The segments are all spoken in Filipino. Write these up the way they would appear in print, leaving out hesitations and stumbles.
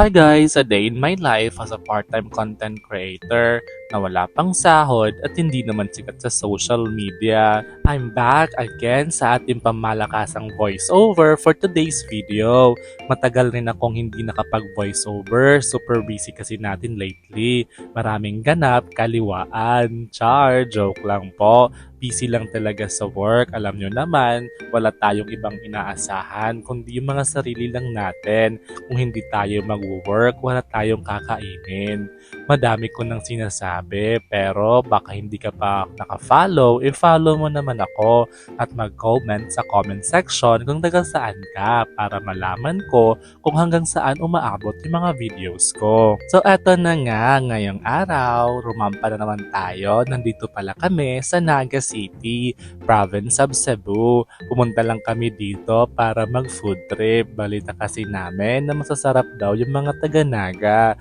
Hi guys! A day in my life as a part-time content creator na wala pang sahod at hindi naman sikat sa social media. I'm back again sa ating pamalakasang voiceover for today's video. Matagal rin akong hindi nakapag-voiceover. Super busy kasi natin lately. Maraming ganap, kaliwaan. Char! Joke lang po. Busy lang talaga sa work. Alam nyo naman, wala tayong ibang inaasahan kundi yung mga sarili lang natin. Kung hindi tayo mag-work, wala tayong kakainin. Madami ko nang sinasabi, pero baka hindi ka pa naka-follow, i-follow mo naman ako at mag-comment sa comment section kung taga saan ka para malaman ko kung hanggang saan umaabot yung mga videos ko. So eto na nga, ngayong araw, rumampa na naman tayo. Nandito pala kami sa Naga City, province of Cebu. Pumunta lang kami dito para mag-food trip. Balita kasi namin na masasarap daw yung mga taga-Naga.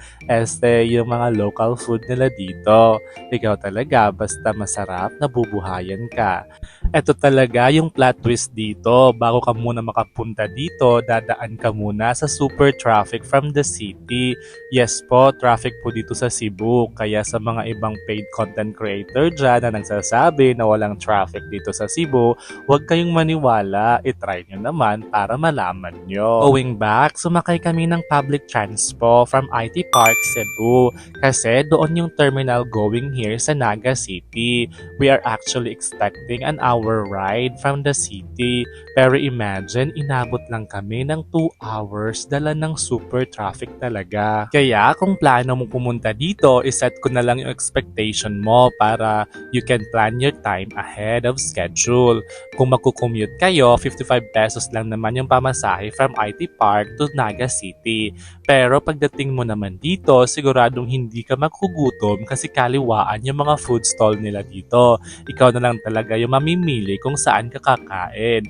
Yung mga local food nila dito. Ikaw talaga, basta masarap, nabubuhayan ka. Ito talaga yung plot twist dito. Bago ka muna makapunta dito, dadaan ka muna sa super traffic from the city. Yes po, traffic po dito sa Cebu. Kaya sa mga ibang paid content creator dyan na nagsasabi na walang traffic dito sa Cebu, huwag kayong maniwala. I-try nyo naman para malaman nyo. Going back, sumakay kami ng public transpo from IT Park, Cebu. Kasi doon yung terminal going here sa Naga City. We are actually expecting an hour ride from the city. Pero imagine, inabot lang kami ng 2 hours dala ng super traffic talaga. Kaya kung plano mo pumunta dito, iset ko na lang yung expectation mo para you can plan your time ahead of schedule. Kung magkukommute kayo, 55 pesos lang naman yung pamasahe from IT Park to Naga City. Pero pagdating mo naman dito, siguradong hindi ka maghugutom kasi kaliwaan yung mga food stall nila dito. Ikaw na lang talaga yung mamimili kung saan ka kakain.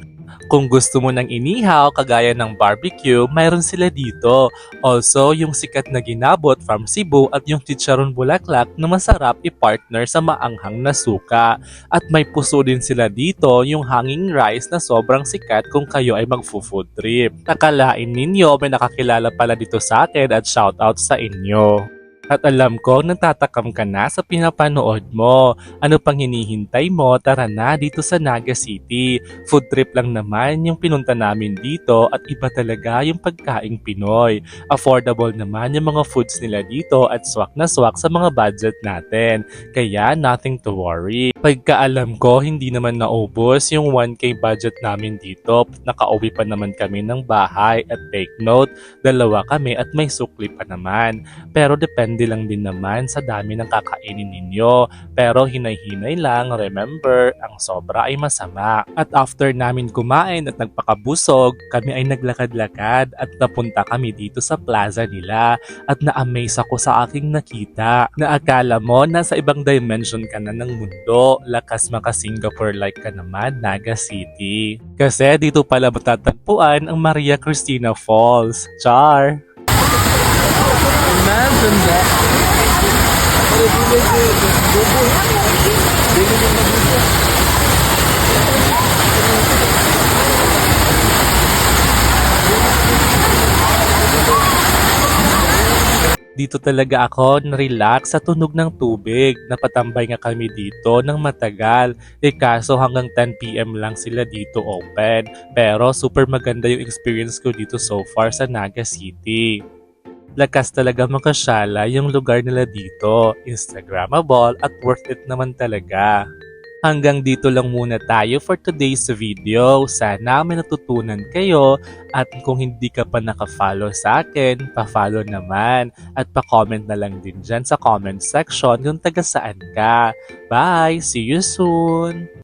Kung gusto mo ng inihaw, kagaya ng barbecue, mayroon sila dito. Also, yung sikat na ginabot from Cebu at yung chicharon bulaklak na masarap i-partner sa maanghang na suka. At may puso din sila dito, yung hanging rice na sobrang sikat kung kayo ay mag-food trip. Nakalain ninyo, may nakakilala pala dito sa akin at shoutout sa inyo. At alam ko, natatakam ka na sa pinapanood mo. Ano pang hinihintay mo? Tara na dito sa Naga City. Food trip lang naman yung pinunta namin dito at iba talaga yung pagkaing Pinoy. Affordable naman yung mga foods nila dito at swak na swak sa mga budget natin. Kaya nothing to worry. Pagkaalam ko, hindi naman naubos yung 1K budget namin dito. Nakauwi pa naman kami ng bahay at take note, 2 kami at may sukli pa naman. Pero depende lang din naman sa dami ng kakainin ninyo. Pero hinay-hinay lang, remember, ang sobra ay masama. At after namin kumain at nagpakabusog, kami ay naglakad-lakad at napunta kami dito sa plaza nila. At na-amaze ako sa aking nakita. Naakala mo nasa ibang dimension ka na ng mundo. Lakas maka-Singapore like ka naman, Naga City. Kasi dito pala matatagpuan ang Maria Cristina Falls. Char! Imagine that. Dito talaga ako na-relax sa tunog ng tubig. Napatambay nga kami dito ng matagal. Kaso hanggang 10 PM lang sila dito open. Pero super maganda yung experience ko dito so far sa Naga City. Lakas talaga makasyala yung lugar nila dito. Instagrammable at worth it naman talaga. Hanggang dito lang muna tayo for today's video. Sana may natutunan kayo at kung hindi ka pa naka-follow sa akin, pa-follow naman at pa-comment na lang din dyan sa comment section kung taga saan ka. Bye! See you soon!